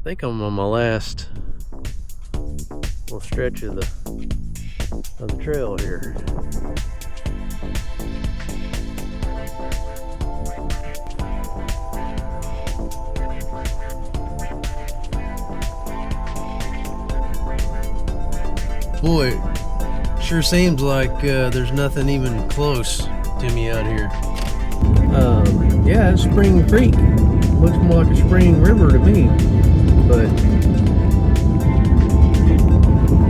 I think I'm on my last little stretch of the trail here. Boy, sure seems like there's nothing even close to me out here. Yeah, it's Spring Creek. Looks more like a spring river to me, but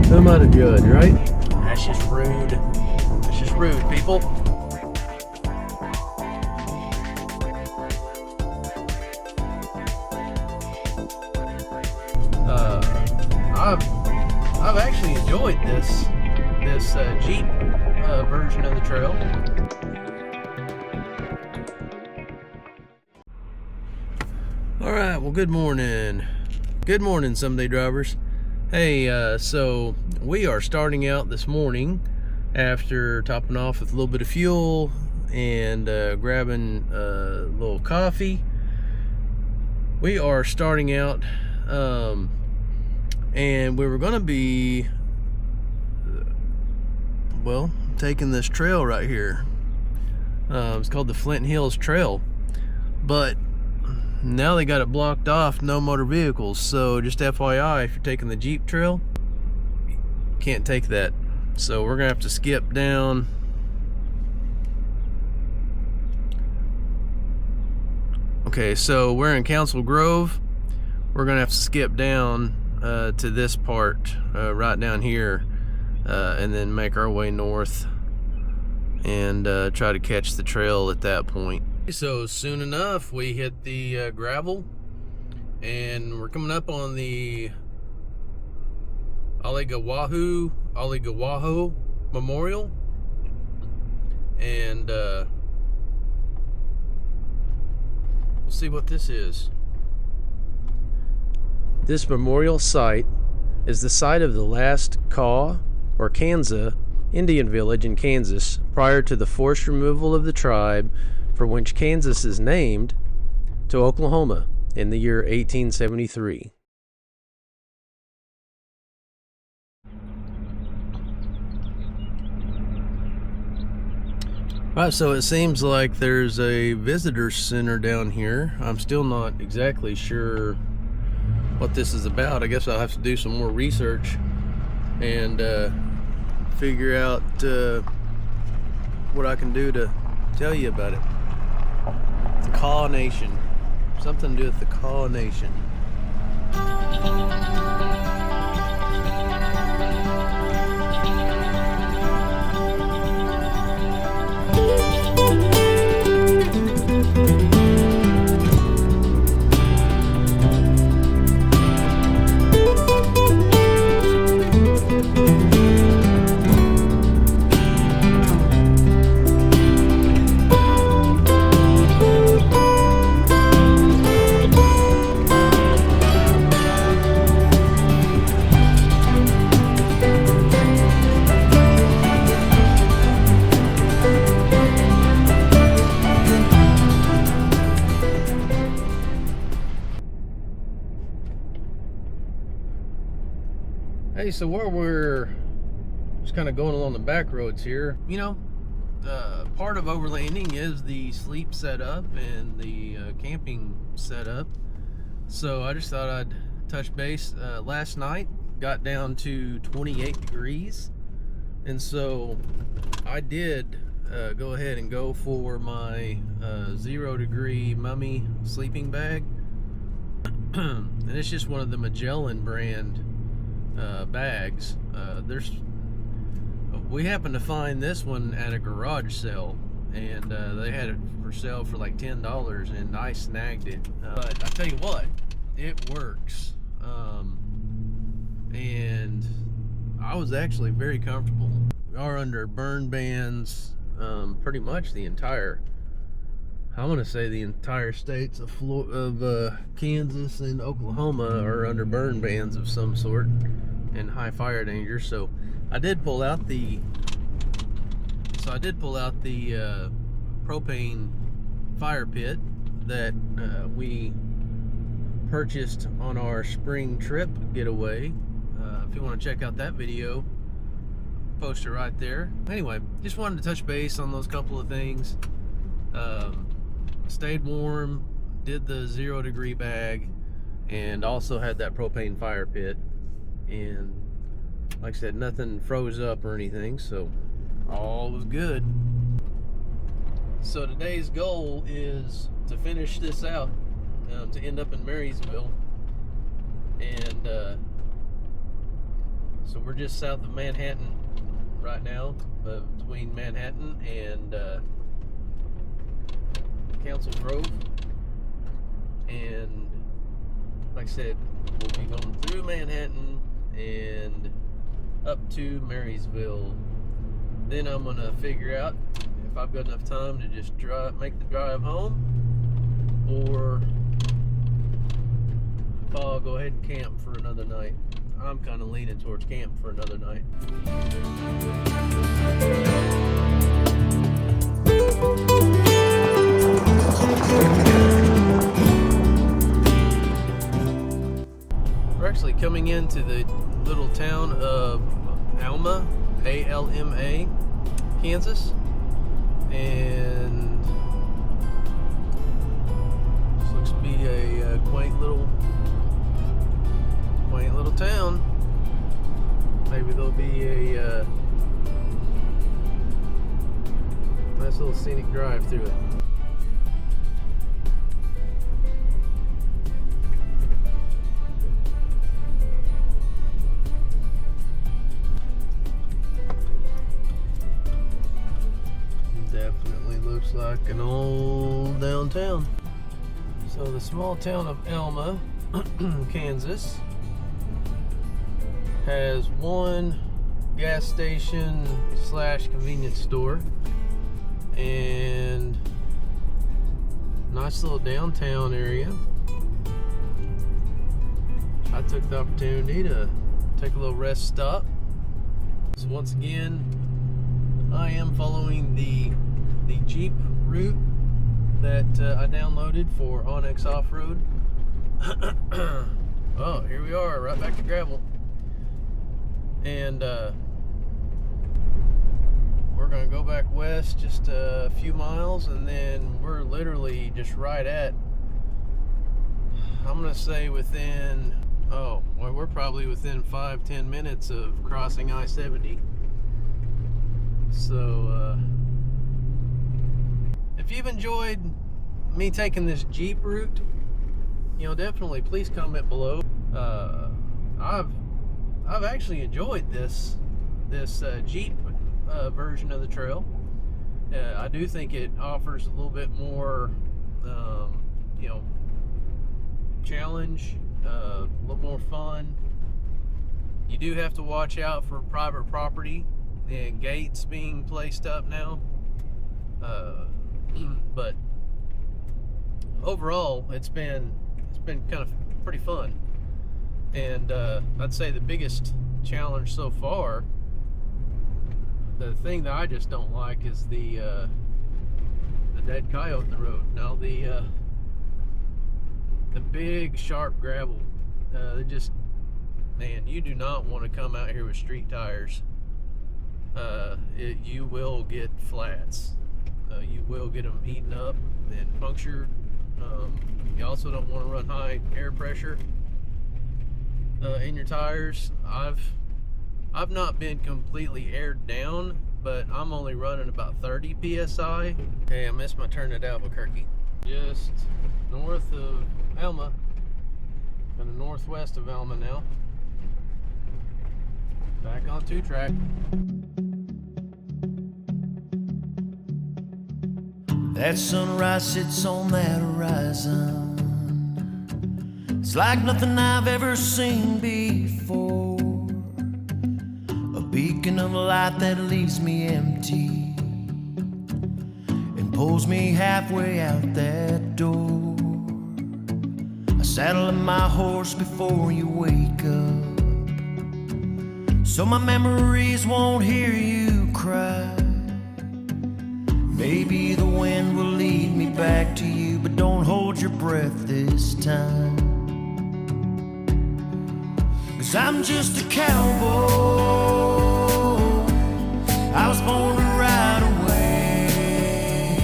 who am I to judge, right? That's just rude. That's just rude, people. I've actually enjoyed this Jeep version of the trail. All right, well, good morning. Good morning, someday drivers. Hey, so we are starting out this morning after topping off with a little bit of fuel and grabbing a little coffee. We are starting out, and we were going to be, well, taking this trail right here. It's called the Flint Hills Trail, but now they got it blocked off, no motor vehicles. So just FYI, if you're taking the Jeep trail, you can't take that. So we're gonna have to skip down. Okay, so we're in Council Grove. We're gonna have to skip down to this part right down here, and then make our way north and try to catch the trail at that point. So soon enough we hit the gravel, and we're coming up on the Aligawaho Memorial, and we'll see what this is. This memorial site is the site of the last Kaw or Kansa Indian village in Kansas prior to the forced removal of the tribe for which Kansas is named to Oklahoma in the year 1873. Alright, so it seems like there's a visitor center down here. I'm still not exactly sure what this is about. I guess I'll have to do some more research and figure out what I can do to tell you about it. The Kaw Nation. Something to do with the Kaw Nation. Hey, so where we're just kind of going along the back roads here, you know, part of overlanding is the sleep setup and the camping setup. So I just thought I'd touch base. Last night got down to 28 degrees, and so I did go ahead and go for my 0 degree mummy sleeping bag. And it's just one of the Magellan brand bags. We happened to find this one at a garage sale, and they had it for sale for like $10, and I snagged it. But I tell you what, it works, and I was actually very comfortable. We are under burn bans, pretty much the entire, I want to say the entire states of Kansas and Oklahoma are under burn bans of some sort and high fire danger. So I did pull out the propane fire pit that we purchased on our spring trip getaway. If you want to check out that video, post it right there. Anyway, just wanted to touch base on those couple of things. Stayed warm, did the 0 degree bag, and also had that propane fire pit. And like I said, nothing froze up or anything, so all was good. So today's goal is to finish this out, to end up in Marysville. And so we're just south of Manhattan right now, between Manhattan and Council Grove. And like I said, we'll be going through Manhattan and up to Marysville. Then I'm gonna figure out if I've got enough time to just make the drive home, or if I'll go ahead and camp for another night. I'm kind of leaning towards camp for another night. We're actually coming into the little town of Alma, A-L-M-A, Kansas, and this looks to be a quaint little town. Maybe there'll be a nice little scenic drive through it. Definitely looks like an old downtown. So the small town of Alma, Kansas, has one gas station / convenience store and nice little downtown area. I took the opportunity to take a little rest stop. So once again, I am following the Jeep route that I downloaded for Onyx Off-Road. Oh, here we are, right back to gravel. And we're gonna go back west just a few miles, and then we're literally just right at, I'm gonna say within, we're probably within 5-10 minutes of crossing I-70. So if you've enjoyed me taking this Jeep route, definitely please comment below. I've actually enjoyed this Jeep version of the trail. I do think it offers a little bit more, challenge, a little more fun. You do have to watch out for private property and gates being placed up now. But overall, it's been kind of pretty fun. And I'd say the biggest challenge so far, the thing that I just don't like, is the dead coyote in the road. Now the big sharp gravel, they just, man, you do not want to come out here with street tires. You will get flats. You will get them eaten up and punctured. You also don't want to run high air pressure in your tires. I've not been completely aired down, but I'm only running about 30 psi. Okay, I missed my turn at Albuquerque. Just north of Alma, kind of northwest of Alma now. Back on 2-track. That sunrise sits on that horizon. It's like nothing I've ever seen before. A beacon of light that leaves me empty and pulls me halfway out that door. I saddle up my horse before you wake up, so my memories won't hear you cry. Maybe the wind will lead me back to you, but don't hold your breath this time. 'cause I'm just a cowboy. I was born to ride away.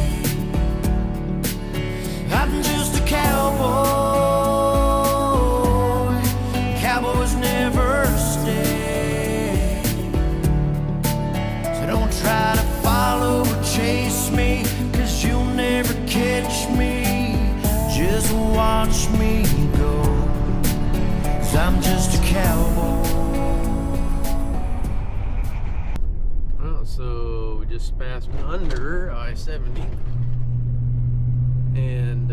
I'm just a cowboy. Cowboys never stay. So don't try to follow or chase me, 'cause you'll never catch me. Just watch me go, 'cause I'm just a cowboy. Well, so we just passed under I-70, and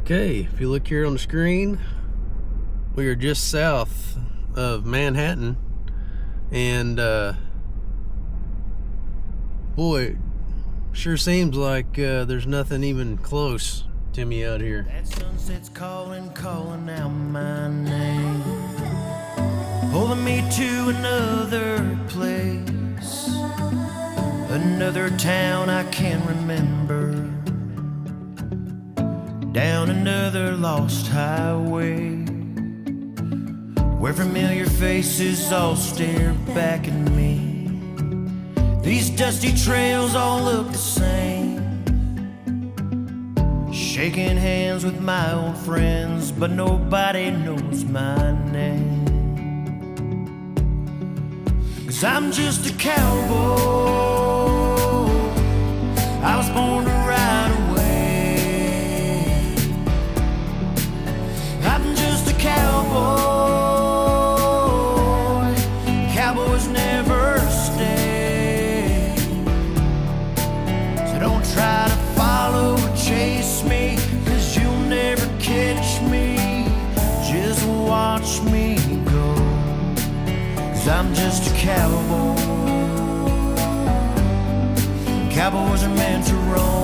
okay, if you look here on the screen, we are just south of Manhattan, and boy, sure seems like there's nothing even close to me out here. That sunset's calling out my name, pulling me to another place, another town I can remember, down another lost highway, where familiar faces all stare back at me. These dusty trails all look the same, shaking hands with my old friends, but nobody knows my name. 'Cause I'm just a cowboy. I was born to ride away. I'm just a cowboy. Cowboys never stay. So don't try to follow or chase me, 'cause you'll never catch me. Just watch me go, 'cause I'm just a cowboy. Cowboys are meant to roam.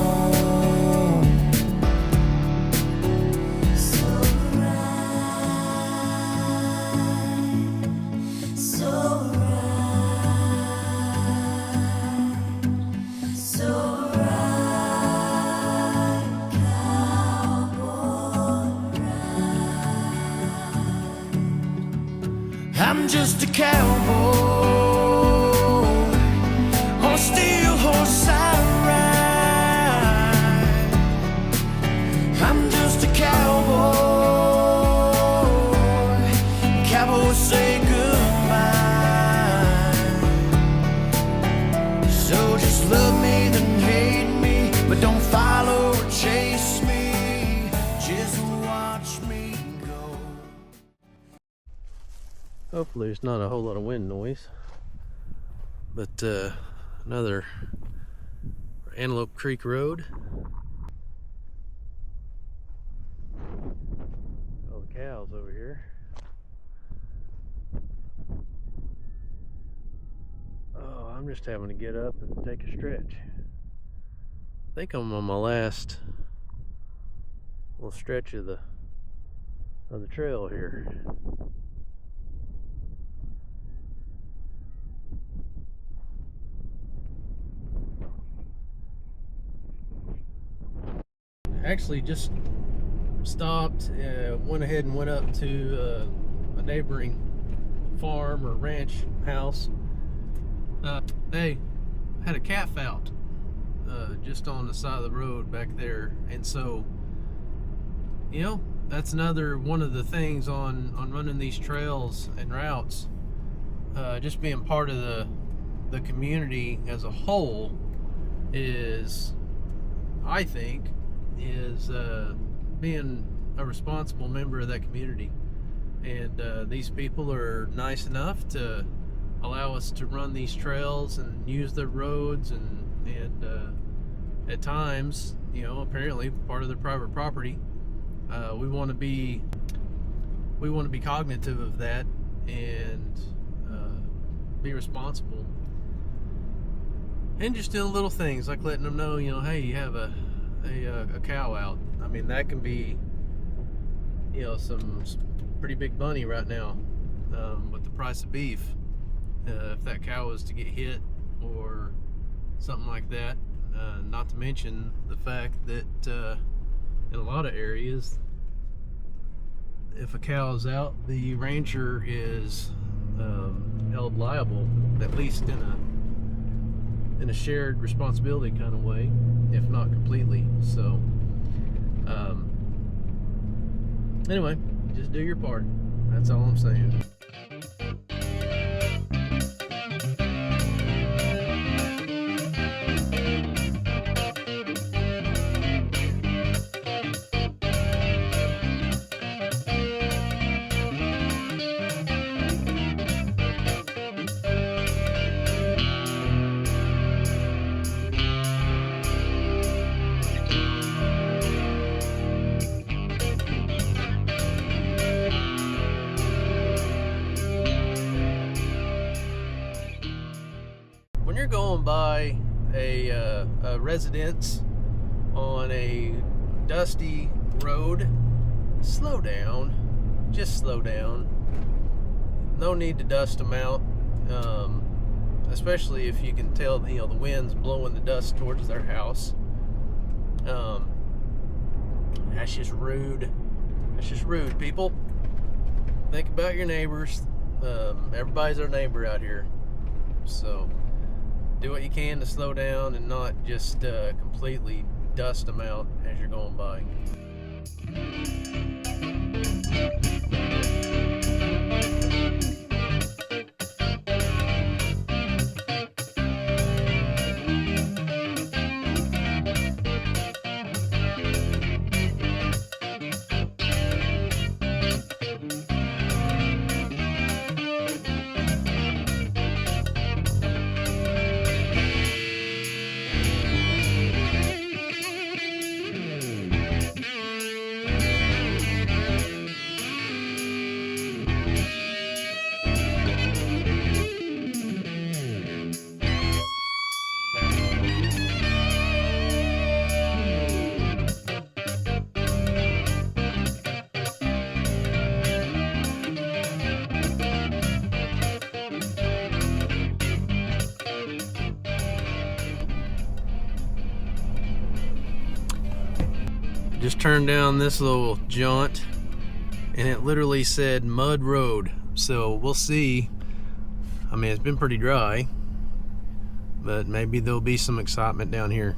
I'm just a cowboy, on a steel horse I ride. I'm just a cowboy, cowboys say goodbye. So just love me then hate me, but don't follow or chase me. Just watch me go. Hopefully there's not a whole lot of wind noise, but another Antelope Creek Road. All the cows over here. Oh, I'm just having to get up and take a stretch. I think I'm on my last little stretch of the trail here. Actually just stopped, went ahead and went up to a neighboring farm or ranch house. They had a calf out just on the side of the road back there, and so, you know, that's another one of the things on running these trails and routes, just being part of the community as a whole is, I think, is being a responsible member of that community. And these people are nice enough to allow us to run these trails and use their roads, and at times, you know, apparently part of their private property. We want to be cognitive of that and be responsible, and just doing little things like letting them know, you know, hey, you have a cow out. I mean, that can be, you know, some pretty big money right now. with the price of beef. If that cow was to get hit or something like that, not to mention the fact that in a lot of areas, if a cow is out, the rancher is held liable, at least in a shared responsibility kind of way, if not completely. So anyway, just do your part. That's all I'm saying. When you're going by a residence on a dusty road, slow down. Just slow down. No need to dust them out, especially if you can tell the wind's blowing the dust towards their house. That's just rude. That's just rude, people. Think about your neighbors. Everybody's our neighbor out here, so do what you can to slow down and not just completely dust them out as you're going by. Just turned down this little jaunt and it literally said mud road, so we'll see. I mean, it's been pretty dry, but maybe there'll be some excitement down here.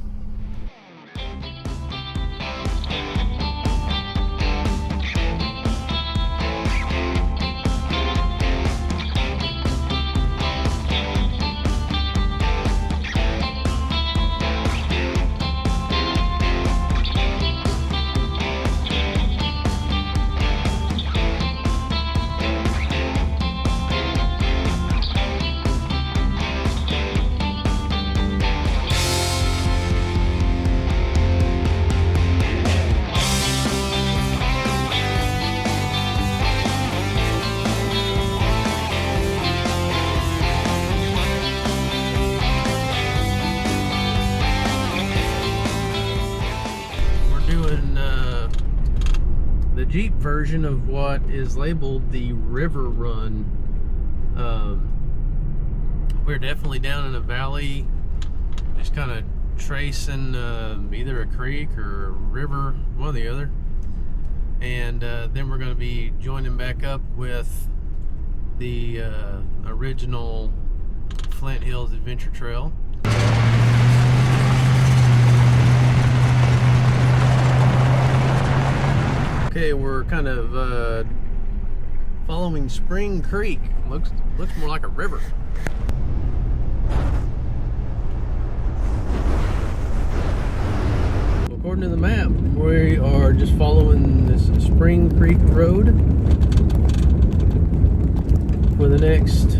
The Jeep version of what is labeled the river run. We're definitely down in a valley, just kind of tracing either a creek or a river, one or the other. And then we're going to be joining back up with the original Flint Hills Adventure Trail. Okay, we're kind of following Spring Creek. Looks more like a river. According to the map, we are just following this Spring Creek Road for the next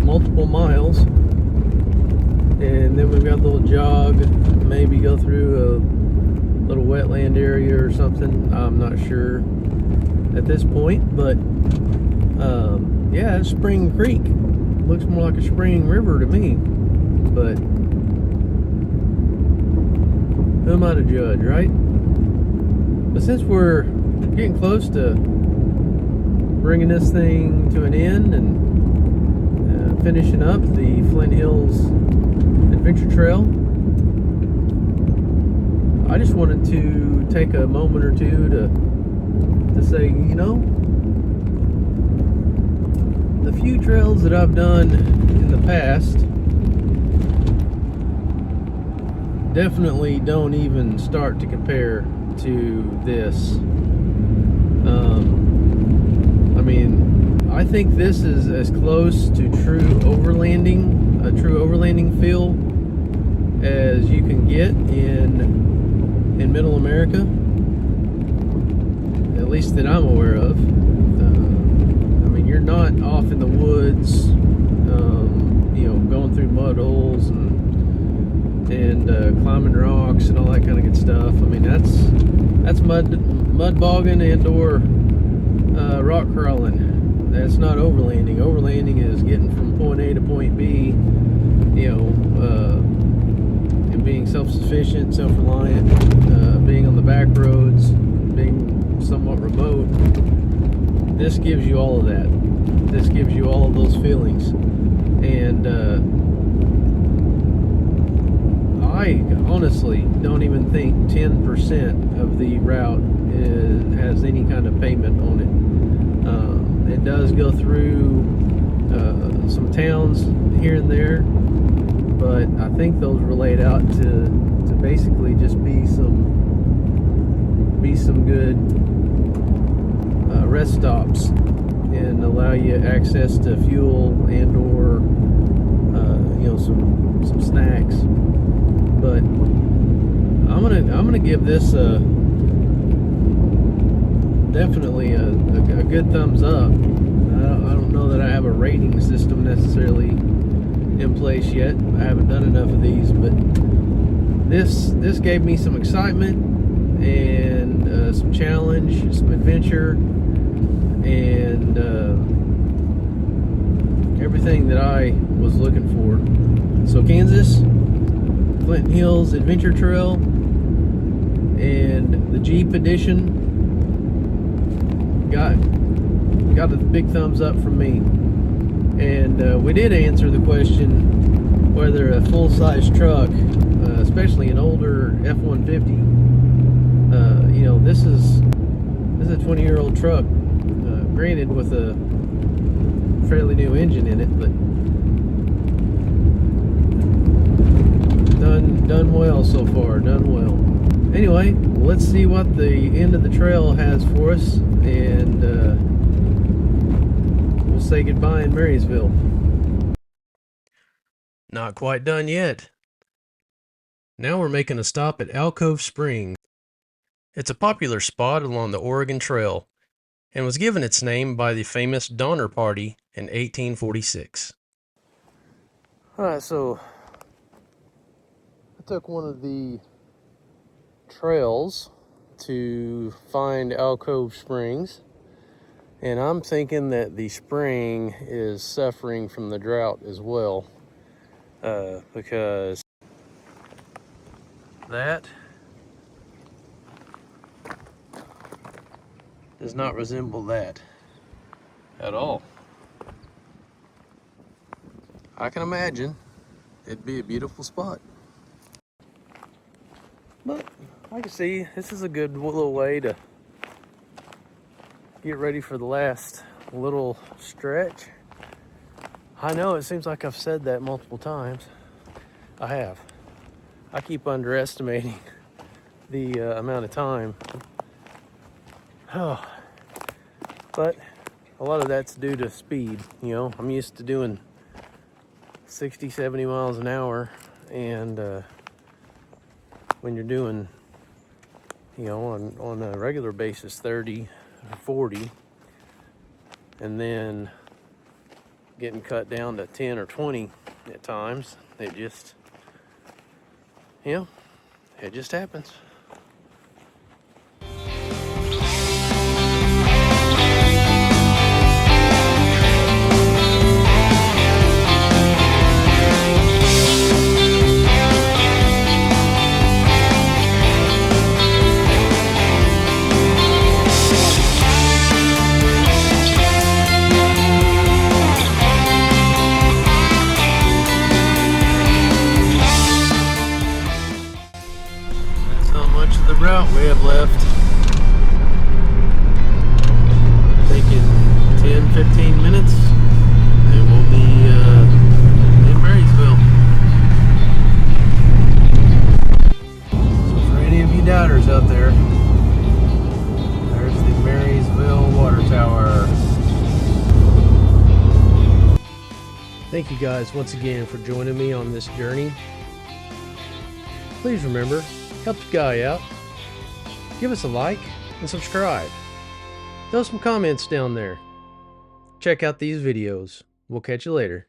multiple miles, and then we've got a little jog, maybe go through a little wetland area or something. I'm not sure at this point, but yeah, it's Spring Creek. Looks more like a spring river to me, but who am I to judge, right? But since we're getting close to bringing this thing to an end and finishing up the Flint Hills Adventure Trail. I just wanted to take a moment or two to say, you know, the few trails that I've done in the past definitely don't even start to compare to this. I mean, I think this is as close to a true overlanding feel as you can get in Middle America, at least that I'm aware of. I mean, you're not off in the woods, you know, going through mud holes and climbing rocks and all that kind of good stuff. I mean, that's mud bogging and or rock crawling. That's not overlanding. Overlanding is getting from point A to point B, you know, and being self-sufficient, self-reliant, being on the back roads, being somewhat remote. This gives you all of that. This gives you all of those feelings. And I honestly don't even think 10% of the route has any kind of pavement on it. It does go through some towns here and there, but I think those were laid out to basically just be some good rest stops and allow you access to fuel and or you know, some snacks. But I'm gonna give this definitely a good thumbs up. I don't know that I have a rating system necessarily in place yet. I haven't done enough of these, but this gave me some excitement and some challenge, some adventure, and everything that I was looking for. So Kansas, Flint Hills Adventure Trail, and the Jeep edition got a big thumbs up from me. And we did answer the question whether a full-size truck, especially an older F-150, you know, this is a 20-year-old truck, granted with a fairly new engine in it, but done well so far, done well. Anyway, let's see what the end of the trail has for us, and we'll say goodbye in Marysville. Not quite done yet. Now we're making a stop at Alcove Springs. It's a popular spot along the Oregon Trail and was given its name by the famous Donner Party in 1846. Alright, so I took one of the trails to find Alcove Springs, and I'm thinking that the spring is suffering from the drought as well, because that does not resemble that at all. I can imagine it'd be a beautiful spot. But I can see this is a good little way to get ready for the last little stretch. I know it seems like I've said that multiple times. I have. I keep underestimating the amount of time. Oh, but a lot of that's due to speed. You know, I'm used to doing 60, 70 miles an hour, and when you're doing, you know, on a regular basis 30 or 40, and then getting cut down to 10 or 20 at times, it just, you know, it just happens. much of the route we have left. Taking 10-15 minutes and we'll be in Marysville. So for any of you doubters out there, there's the Marysville water tower. Thank you guys once again for joining me on this journey. Please remember, help the guy out. Give us a like and subscribe. Throw some comments down there. Check out these videos. We'll catch you later.